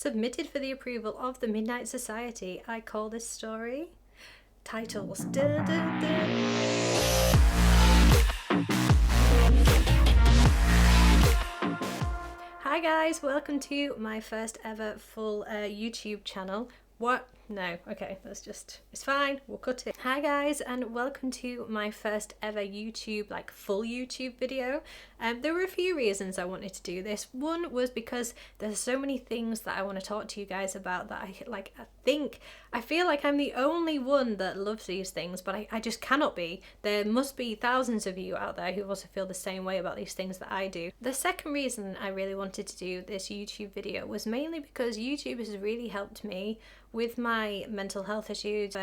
Submitted for the approval of the Midnight Society. I call this story Titles. Dun, dun, dun. Hi guys, welcome to my first ever full YouTube channel. What? No, okay, that's just, it's fine, we'll cut it. Hi guys, and welcome to my first ever YouTube, like full YouTube video. There were a few reasons I wanted to do this. One was because there's so many things that I want to talk to you guys about that I feel like I'm the only one that loves these things, but I just cannot be. There must be thousands of you out there who also feel the same way about these things that I do. The second reason I really wanted to do this YouTube video was mainly because YouTube has really helped me with my mental health issues,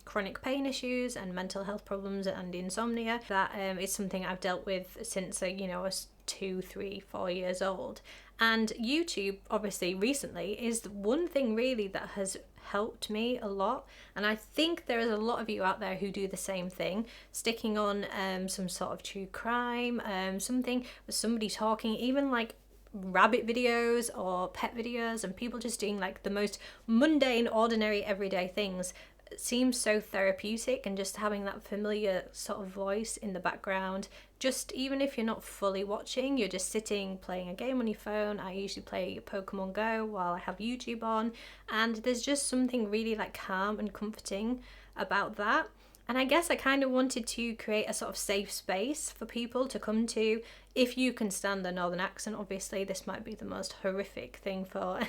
chronic pain issues and mental health problems and insomnia. That is something I've dealt with since I was 2, 3, 4 years old. And YouTube, obviously recently, is the one thing really that has helped me a lot, and I think there is a lot of you out there who do the same thing, sticking on some sort of true crime, something with somebody talking, even like rabbit videos or pet videos, and people just doing like the most mundane, ordinary, everyday things. It seems so therapeutic, and just having that familiar sort of voice in the background, just even if you're not fully watching, you're just sitting playing a game on your phone. I usually play Pokemon Go while I have YouTube on, and there's just something really like calm and comforting about that. And I guess I kind of wanted to create a sort of safe space for people to come to. If you can stand the northern accent, obviously this might be the most horrific thing for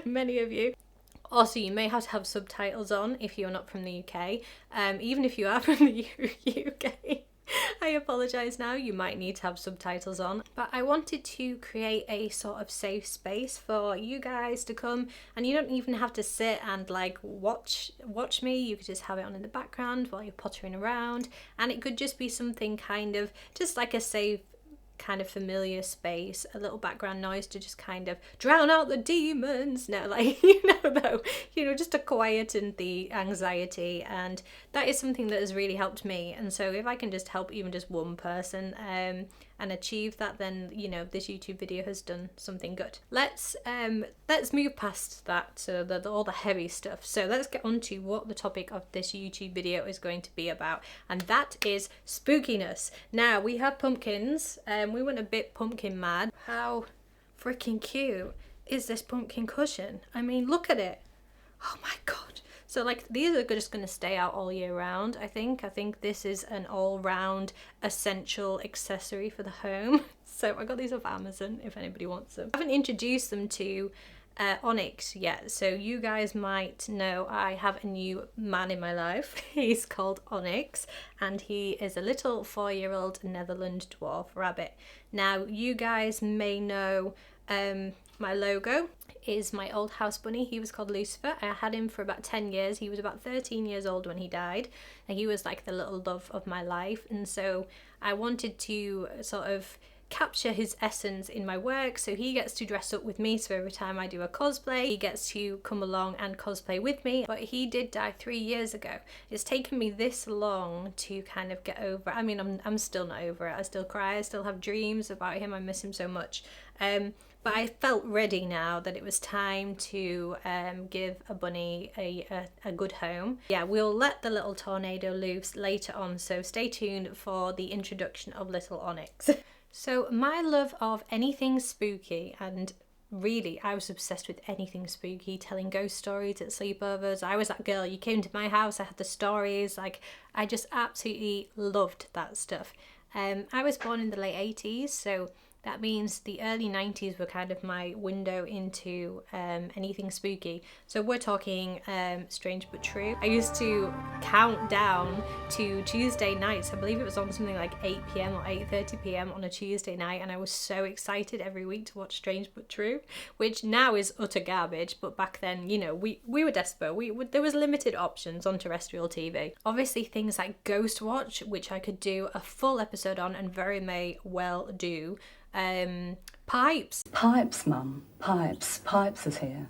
many of you. Also, you may have to have subtitles on if you're not from the UK. Even if you are from the UK, I apologise now, you might need to have subtitles on. But I wanted to create a sort of safe space for you guys to come, and you don't even have to sit and like watch me. You could just have it on in the background while you're pottering around, and it could just be something kind of just like a safe, kind of familiar space, a little background noise to just kind of drown out the demons. No, like, just to quieten the anxiety, and that is something that has really helped me. And so if I can just help even just one person and achieve that, then this YouTube video has done something good. Let's move past that, so all the heavy stuff. So let's get on to what the topic of this YouTube video is going to be about, and that is spookiness. Now, we have pumpkins, we went a bit pumpkin mad. How freaking cute is this pumpkin cushion? I mean, look at it. Oh my god. So like, these are just going to stay out all year round, I think. I think this is an all-round essential accessory for the home. So I got these off Amazon if anybody wants them. I haven't introduced them to ONYX yet, so you guys might know I have a new man in my life. He's called ONYX, and he is a little 4-year-old Netherland dwarf rabbit. Now, you guys may know my logo is my old house bunny. He was called Lucifer. I had him for about 10 years. He was about 13 years old when he died, and he was like the little love of my life. And so I wanted to sort of capture his essence in my work, so he gets to dress up with me. So every time I do a cosplay, he gets to come along and cosplay with me. But he did die 3 years ago. It's taken me this long to kind of get over. I mean, I'm still not over it. I still cry. I still have dreams about him. I miss him so much. But I felt ready now that it was time to give a bunny a good home. Yeah, we'll let the little tornado loose later on, so stay tuned for the introduction of little ONYX. So my love of anything spooky, and really I was obsessed with anything spooky, telling ghost stories at sleepovers. I was that girl, you came to my house, I had the stories, like I just absolutely loved that stuff. I was born in the late 80s, so that means the early 90s were kind of my window into anything spooky. So we're talking Strange But True. I used to count down to Tuesday nights. I believe it was on something like 8 p.m. or 8:30 p.m. on a Tuesday night, and I was so excited every week to watch Strange But True, which now is utter garbage, but back then, we were desperate. There was limited options on terrestrial TV. Obviously things like Ghost Watch, which I could do a full episode on and very may well do. Pipes, Mum. Pipes is here.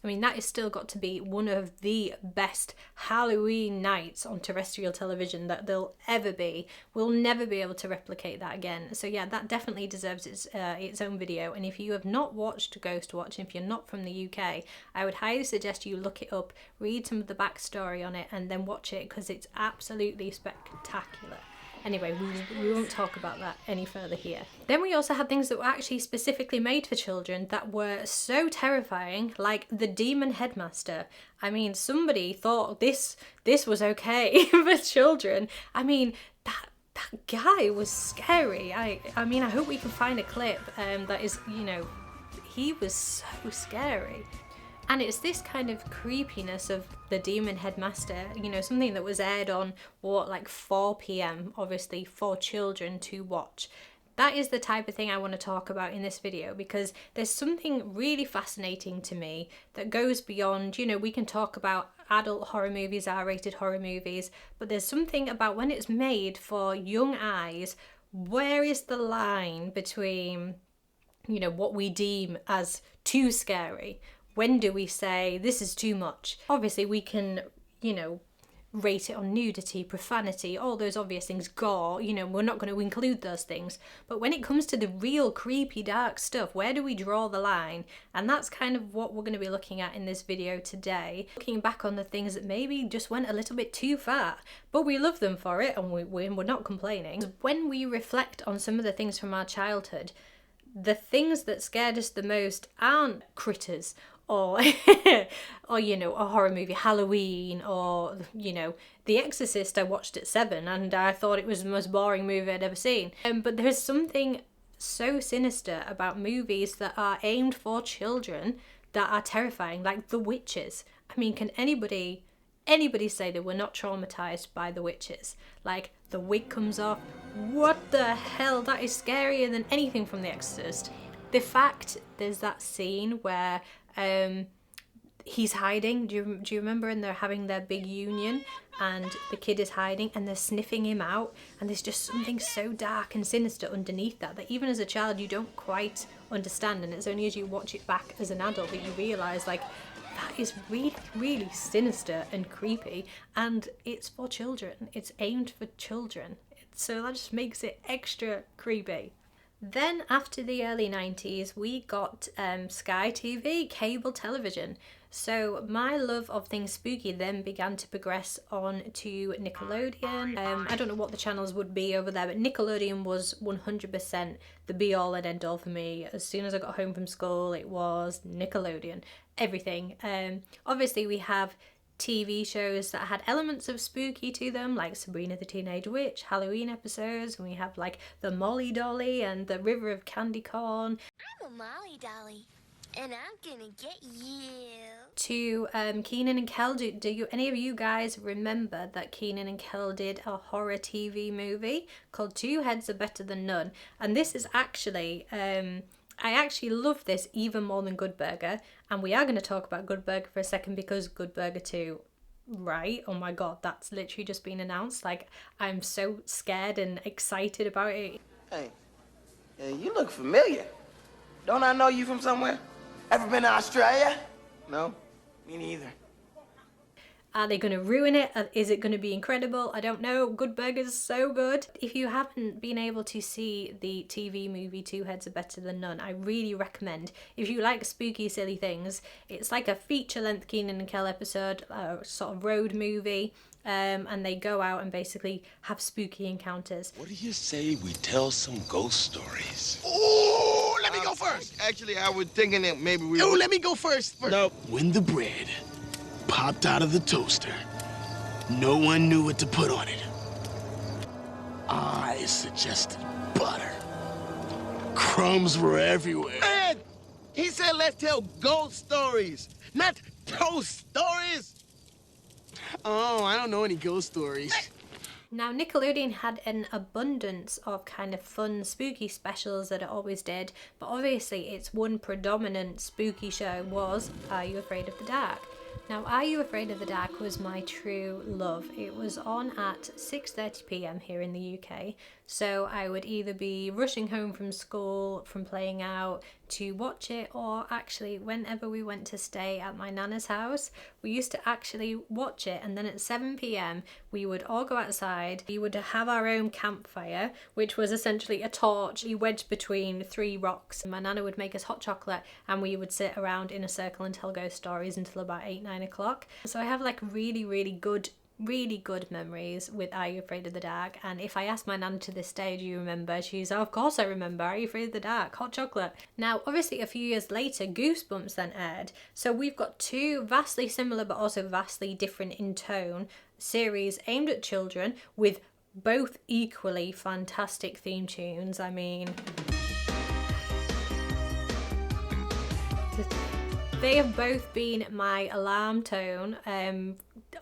I mean, that has still got to be one of the best Halloween nights on terrestrial television that there'll ever be. We'll never be able to replicate that again. So yeah, that definitely deserves its own video. And if you have not watched Ghost Watch, and if you're not from the UK, I would highly suggest you look it up, read some of the backstory on it, and then watch it, because it's absolutely spectacular. Anyway, we won't talk about that any further here. Then we also had things that were actually specifically made for children that were so terrifying, like the Demon Headmaster. I mean, somebody thought this was okay for children. I mean, that guy was scary. I mean, I hope we can find a clip that is, you know, he was so scary. And it's this kind of creepiness of the Demon Headmaster, you know, something that was aired on, what, like 4 p.m, obviously for children to watch. That is the type of thing I want to talk about in this video, because there's something really fascinating to me that goes beyond, you know, we can talk about adult horror movies, R-rated horror movies, but there's something about when it's made for young eyes, where is the line between, you know, what we deem as too scary? When do we say this is too much? Obviously we can, you know, rate it on nudity, profanity, all those obvious things, gore, you know, we're not going to include those things. But when it comes to the real creepy, dark stuff, where do we draw the line? And that's kind of what we're going to be looking at in this video today. Looking back on the things that maybe just went a little bit too far, but we love them for it, and we're not complaining. When we reflect on some of the things from our childhood, the things that scared us the most aren't critters, or or you know, a horror movie, Halloween, or you know, The Exorcist. I watched at 7 and I thought it was the most boring movie I'd ever seen. But there's something so sinister about movies that are aimed for children that are terrifying, like The Witches. I mean, can anybody say they were not traumatized by The Witches? Like, the wig comes off, what the hell, that is scarier than anything from The Exorcist. The fact there's that scene where he's hiding, do you remember, and they're having their big union and the kid is hiding and they're sniffing him out, and there's just something so dark and sinister underneath that even as a child you don't quite understand, and it's only as you watch it back as an adult that you realise, like, that is really, really sinister and creepy, and it's for children. It's aimed for children. So that just makes it extra creepy. Then after the early 90s, we got Sky TV, cable television. So my love of things spooky then began to progress on to Nickelodeon. I don't know what the channels would be over there, but Nickelodeon was 100% the be all and end all for me. As soon as I got home from school, it was Nickelodeon, everything. Obviously we have TV shows that had elements of spooky to them, like Sabrina the Teenage Witch, Halloween episodes, and we have like the Molly Dolly and the River of Candy Corn. I'm a Molly Dolly, and I'm gonna get you. To Kenan and Kel. Do any of you guys remember that Kenan and Kel did a horror TV movie called Two Heads Are Better Than None? And this is actually, I actually love this even more than Good Burger, and we are going to talk about Good Burger for a second, because Good Burger 2, right? Oh my god, that's literally just been announced. Like, I'm so scared and excited about it. Hey, you look familiar. Don't I know you from somewhere? Ever been to Australia? No, me neither. Are they going to ruin it? Is it going to be incredible? I don't know. Good Burger's so good. If you haven't been able to see the TV movie Two Heads Are Better Than None, I really recommend. If you like spooky, silly things, it's like a feature-length Kenan and Kel episode, sort of road movie, and they go out and basically have spooky encounters. What do you say we tell some ghost stories? Oh, let me go first. Actually, I was thinking that maybe we... Oh, let me go first. No. When the bread popped out of the toaster, no one knew what to put on it. I suggested butter. Crumbs were everywhere. Man, he said let's tell ghost stories, not toast stories. Oh, I don't know any ghost stories. Now, Nickelodeon had an abundance of kind of fun, spooky specials that it always did, but obviously its one predominant spooky show was Are You Afraid of the Dark? Now, Are You Afraid of the Dark was my true love. It was on at 6:30 p.m. here in the UK, So I would either be rushing home from school, from playing out, to watch it, or actually whenever we went to stay at my nana's house, we used to actually watch it, and then at 7 p.m. we would all go outside. We would have our own campfire, which was essentially a torch wedged between 3 rocks. My nana would make us hot chocolate and we would sit around in a circle and tell ghost stories until about 8-9 o'clock. So I have like really good memories with Are You Afraid of the Dark, and if I ask my nan to this day, do you remember, she's, oh, of course I remember, Are You Afraid of the Dark, hot chocolate. Now obviously a few years later Goosebumps then aired, so we've got 2 vastly similar but also vastly different in tone series aimed at children with both equally fantastic theme tunes. I mean, they have both been my alarm tone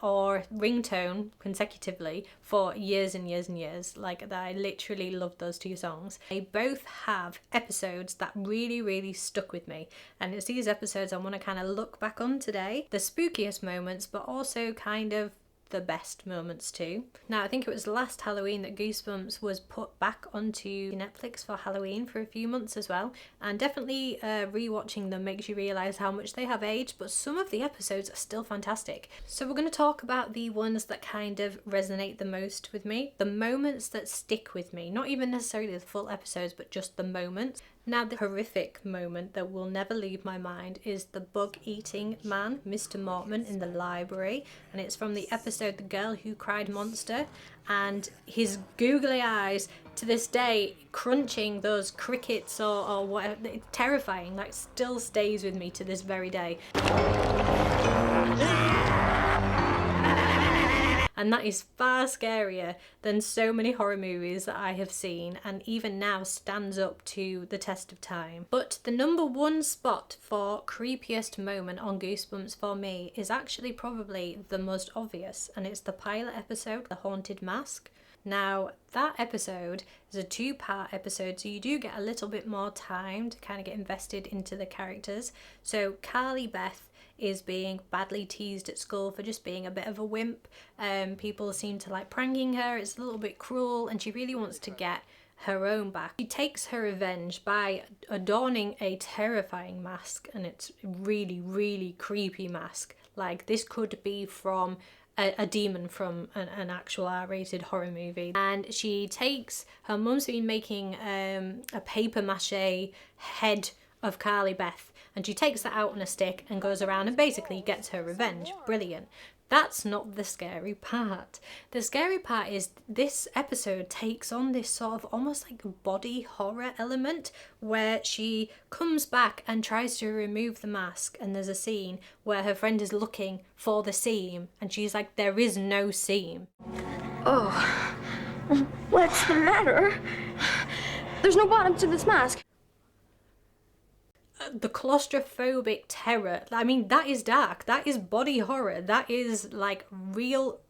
or ringtone consecutively for years and years and years. Like, that, I literally love those 2 songs. They both have episodes that really stuck with me, and it's these episodes I want to kind of look back on today. The spookiest moments, but also kind of the best moments too. Now I think it was last Halloween that Goosebumps was put back onto Netflix for Halloween for a few months as well, and definitely rewatching them makes you realise how much they have aged, but some of the episodes are still fantastic. So we're going to talk about the ones that kind of resonate the most with me, the moments that stick with me, not even necessarily the full episodes but just the moments. Now the horrific moment that will never leave my mind is the bug-eating man, Mr. Mortman, in the library, and it's from the episode The Girl Who Cried Monster, and his googly eyes to this day crunching those crickets or whatever, it's terrifying, like still stays with me to this very day. And that is far scarier than so many horror movies that I have seen, and even now stands up to the test of time. But the number 1 spot for creepiest moment on Goosebumps for me is actually probably the most obvious, and it's the pilot episode, The Haunted Mask. Now that episode is a 2-part episode, so you do get a little bit more time to kind of get invested into the characters. So Carly Beth is being badly teased at school for just being a bit of a wimp. People seem to like pranking her, it's a little bit cruel, and she really wants to get her own back. She takes her revenge by adorning a terrifying mask, and it's really creepy mask. Like, this could be from a demon from an actual R-rated horror movie. And she takes, her mum's been making a paper mache head of Carly Beth, and she takes that out on a stick and goes around and basically gets her revenge. Brilliant. That's not the scary part. The scary part is this episode takes on this sort of almost like body horror element where she comes back and tries to remove the mask, and there's a scene where her friend is looking for the seam and she's like, there is no seam. Oh, what's the matter? There's no bottom to this mask. The claustrophobic terror, I mean, that is dark, that is body horror, that is like real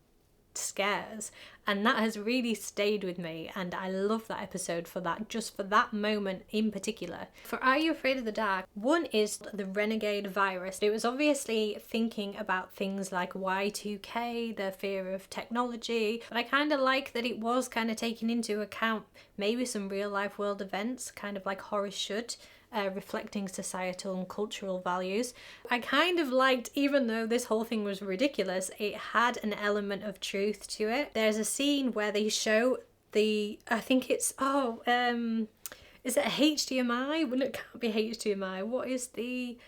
scares, and that has really stayed with me, and I love that episode for that, just for that moment in particular. For Are You Afraid of the Dark, one is the Renegade virus. It was obviously thinking about things like Y2K, the fear of technology, but I kind of like that it was kind of taking into account maybe some real life world events, kind of like horror should. Reflecting societal and cultural values. I kind of liked, even though this whole thing was ridiculous, it had an element of truth to it. There's a scene where they show the, I think it's, is it a HDMI? Well, it can't be HDMI. What is the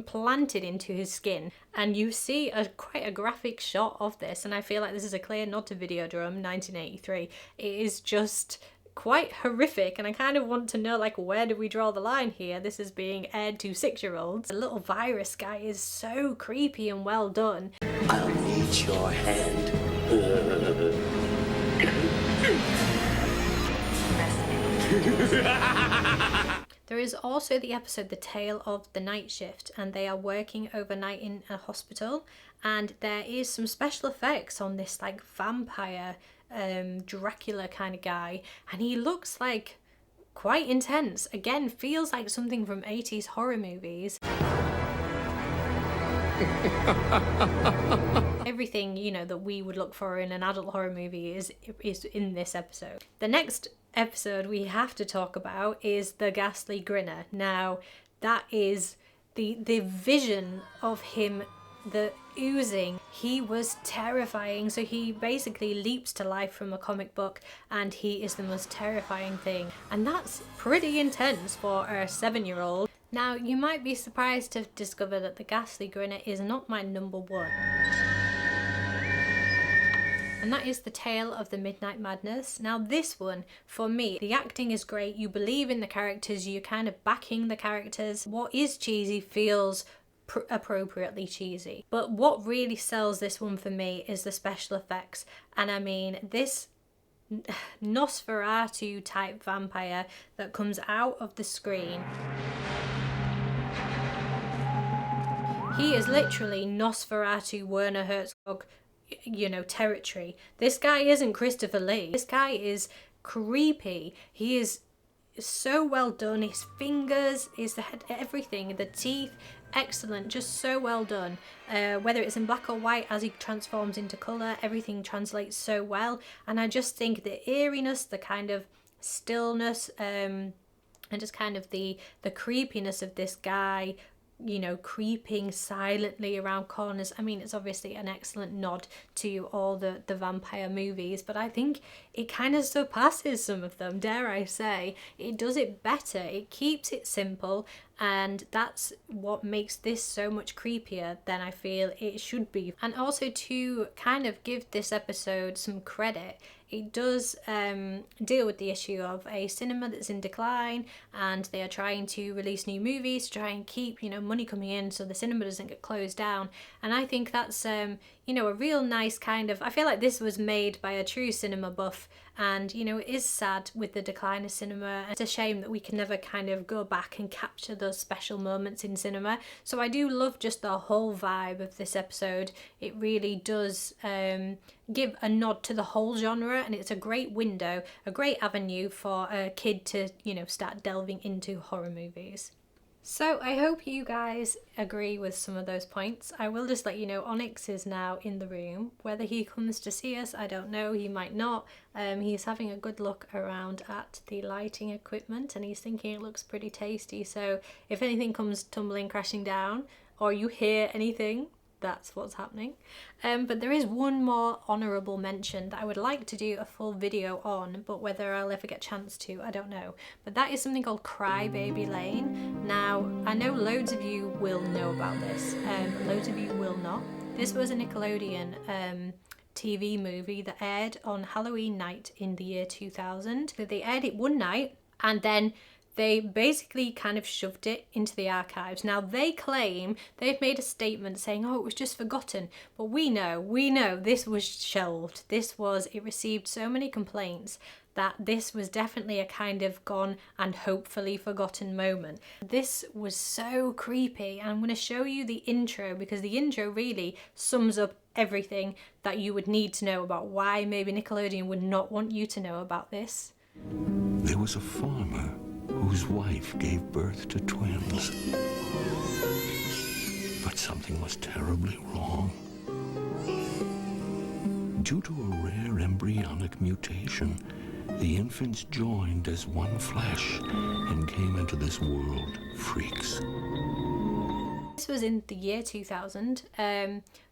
planted into his skin? And you see quite a graphic shot of this, and I feel like this is a clear nod to Videodrome 1983. It is just quite horrific, and I kind of want to know, like, where do we draw the line here? This is being aired to 6-year-olds. The little virus guy is so creepy and well done. I'll need your hand. There is also the episode The Tale of the Night Shift, and they are working overnight in a hospital, and there is some special effects on this like vampire Dracula kind of guy, and he looks like quite intense. Again, feels like something from 80s horror movies. Everything, you know, that we would look for in an adult horror movie is in this episode. The next episode we have to talk about is the Ghastly Grinner. Now, that is the vision of him, the oozing. He was terrifying. So he basically leaps to life from a comic book, and he is the most terrifying thing. And that's pretty intense for a 7-year-old. Now, you might be surprised to discover that the Ghastly Grinner is not my number one. And that is The Tale of the Midnight Madness. Now this one, for me, the acting is great. You believe in the characters, you're kind of backing the characters. What is cheesy feels appropriately cheesy. But what really sells this one for me is the special effects. And I mean, this Nosferatu type vampire that comes out of the screen. He is literally Nosferatu, Werner Herzog, you know, territory. This guy isn't Christopher Lee. This guy is creepy. He is so well done. His fingers, his head, everything, the teeth, excellent, just so well done. Whether it's in black or white, as he transforms into colour, everything translates so well. And I just think the eeriness, the kind of stillness, and just kind of the creepiness of this guy, you know, creeping silently around corners. I mean, it's obviously an excellent nod to all the vampire movies, but I think it kind of surpasses some of them, dare I say. It does it better. It keeps it simple, and that's what makes this so much creepier than I feel it should be. And also, to kind of give this episode some credit, it does deal with the issue of a cinema that's in decline, and they are trying to release new movies to try and keep, you know, money coming in so the cinema doesn't get closed down. And I think that's you know, a real nice kind of, I feel like this was made by a true cinema buff, and you know, it is sad with the decline of cinema. It's a shame that we can never kind of go back and capture those special moments in cinema. So I do love just the whole vibe of this episode. It really does give a nod to the whole genre, and it's a great window, a great avenue for a kid to, you know, start delving into horror movies. So I hope you guys agree with some of those points. I will just let you know ONYX is now in the room. Whether he comes to see us, I don't know. He might not. He's having a good look around at the lighting equipment, and he's thinking it looks pretty tasty. So if anything comes tumbling crashing down, or you hear anything, that's what's happening. But there is one more honourable mention that I would like to do a full video on, but whether I'll ever get a chance to, I don't know. But that is something called Cry Baby Lane. Now, I know loads of you will know about this, loads of you will not. This was a Nickelodeon TV movie that aired on Halloween night in the year 2000. So they aired it one night, and then they basically kind of shoved it into the archives. Now they claim, they've made a statement saying, oh, it was just forgotten. But we know this was shelved. It received so many complaints that this was definitely a kind of gone and hopefully forgotten moment. This was so creepy. And I'm going to show you the intro, because the intro really sums up everything that you would need to know about why maybe Nickelodeon would not want you to know about this. There was a farmer whose wife gave birth to twins. But something was terribly wrong. Due to a rare embryonic mutation, the infants joined as one flesh and came into this world freaks. This was in the year 2000.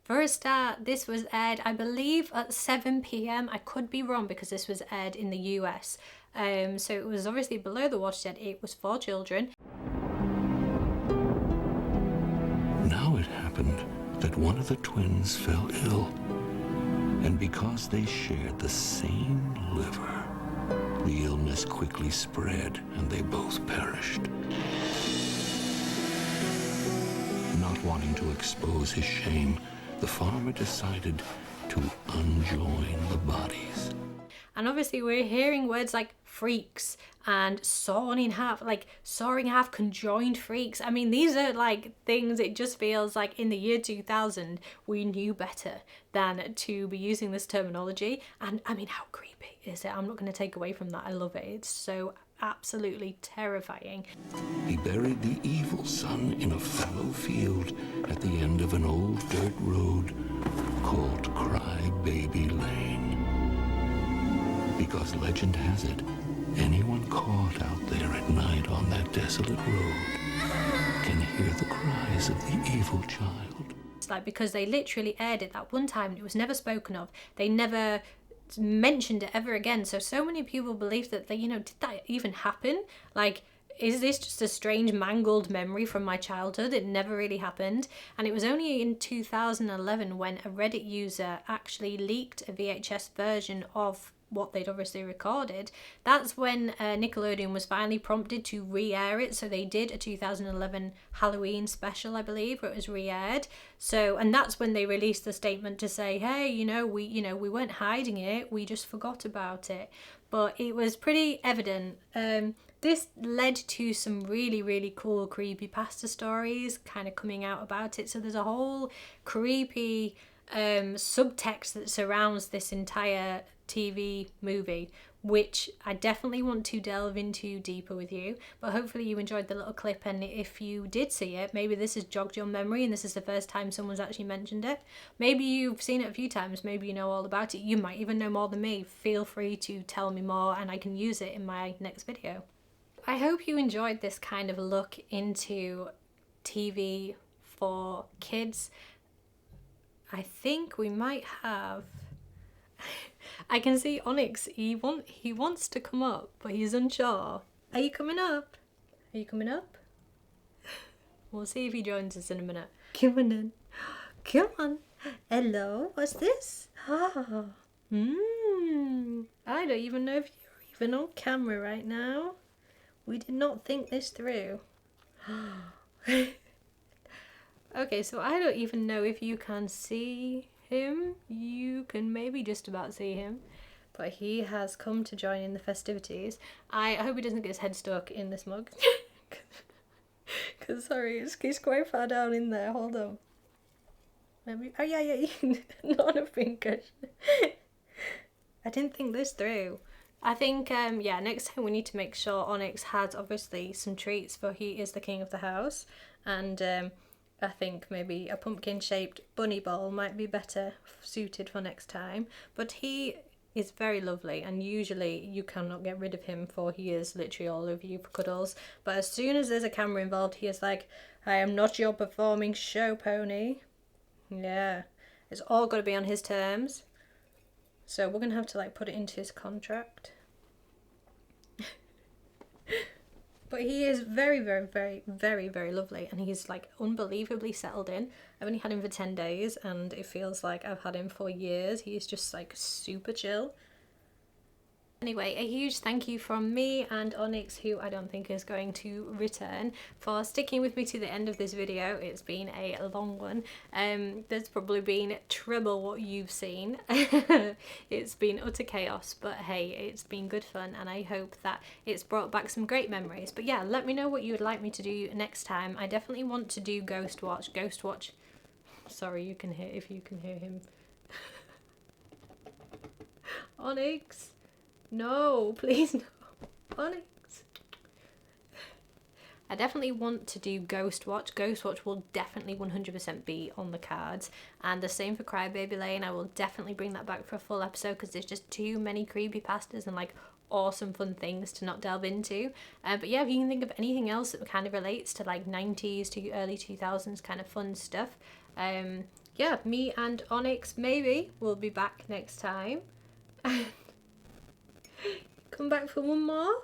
For a start, this was aired, I believe, at 7 p.m. I could be wrong, because this was aired in the US. So it was obviously below the watershed. It was for children. Now it happened that one of the twins fell ill, and because they shared the same liver, the illness quickly spread and they both perished. Not wanting to expose his shame, the farmer decided to unjoin the bodies. And obviously we're hearing words like freaks and sawing in half, conjoined freaks. I mean, these are like things, it just feels like in the year 2000 we knew better than to be using this terminology. And I mean, how creepy is it? I'm not going to take away from that. I love it. It's so absolutely terrifying. He buried the evil son in a fallow field at the end of an old dirt road called Cry Baby Lane. Because legend has it, anyone caught out there at night on that desolate road can hear the cries of the evil child. It's like, because they literally aired it that one time and it was never spoken of. They never mentioned it ever again. So many people believe that they, you know, did that even happen? Like, is this just a strange mangled memory from my childhood? It never really happened. And it was only in 2011 when a Reddit user actually leaked a VHS version of what they'd obviously recorded. That's when Nickelodeon was finally prompted to re-air it. So they did a 2011 Halloween special, I believe, where it was re-aired. So, and that's when they released the statement to say, hey, we weren't hiding it, we just forgot about it. But it was pretty evident. This led to some really, really cool creepypasta stories kind of coming out about it. So there's a whole creepy subtext that surrounds this entire TV movie, which I definitely want to delve into deeper with you. But hopefully you enjoyed the little clip, and if you did see it, maybe this has jogged your memory and this is the first time someone's actually mentioned it. Maybe you've seen it a few times, maybe you know all about it, you might even know more than me. Feel free to tell me more and I can use it in my next video. I hope you enjoyed this kind of look into TV for kids. I think we might have... I can see ONYX, he wants to come up, but he's unsure. Are you coming up? Are you coming up? We'll see if he joins us in a minute. Come on in. Come on. Hello, what's this? Ah. I don't even know if you're even on camera right now. We did not think this through. Okay, so I don't even know if you can see him. You can maybe just about see him, but he has come to join in the festivities. I hope he doesn't get his head stuck in this mug. Cause sorry, he's quite far down in there. Hold on. Maybe. Oh yeah, not a pincushion. I didn't think this through. I think yeah, next time we need to make sure ONYX has obviously some treats, for he is the king of the house, and I think maybe a pumpkin-shaped bunny bowl might be better suited for next time. But he is very lovely, and usually you cannot get rid of him, for he is literally all over you for cuddles. But as soon as there's a camera involved, he is like, I am not your performing show pony. Yeah, it's all got to be on his terms. So we're going to have to like put it into his contract. But he is very, very, very, very, very lovely, and he's like unbelievably settled in. I've only had him for 10 days and it feels like I've had him for years. He's just like super chill. Anyway, a huge thank you from me and ONYX, who I don't think is going to return, for sticking with me to the end of this video. It's been a long one. There's probably been treble what you've seen. It's been utter chaos, but hey, it's been good fun, and I hope that it's brought back some great memories. But yeah, let me know what you would like me to do next time. I definitely want to do Ghost Watch. Sorry, you can hear, if you can hear him. ONYX. No, please no. ONYX. I definitely want to do Ghost Watch. Ghost Watch will definitely 100% be on the cards. And the same for Crybaby Lane. I will definitely bring that back for a full episode, because there's just too many creepypastas and like awesome fun things to not delve into. But yeah, if you can think of anything else that kind of relates to like 90s to early 2000s kind of fun stuff. Yeah, me and ONYX maybe will be back next time. Come back for one more.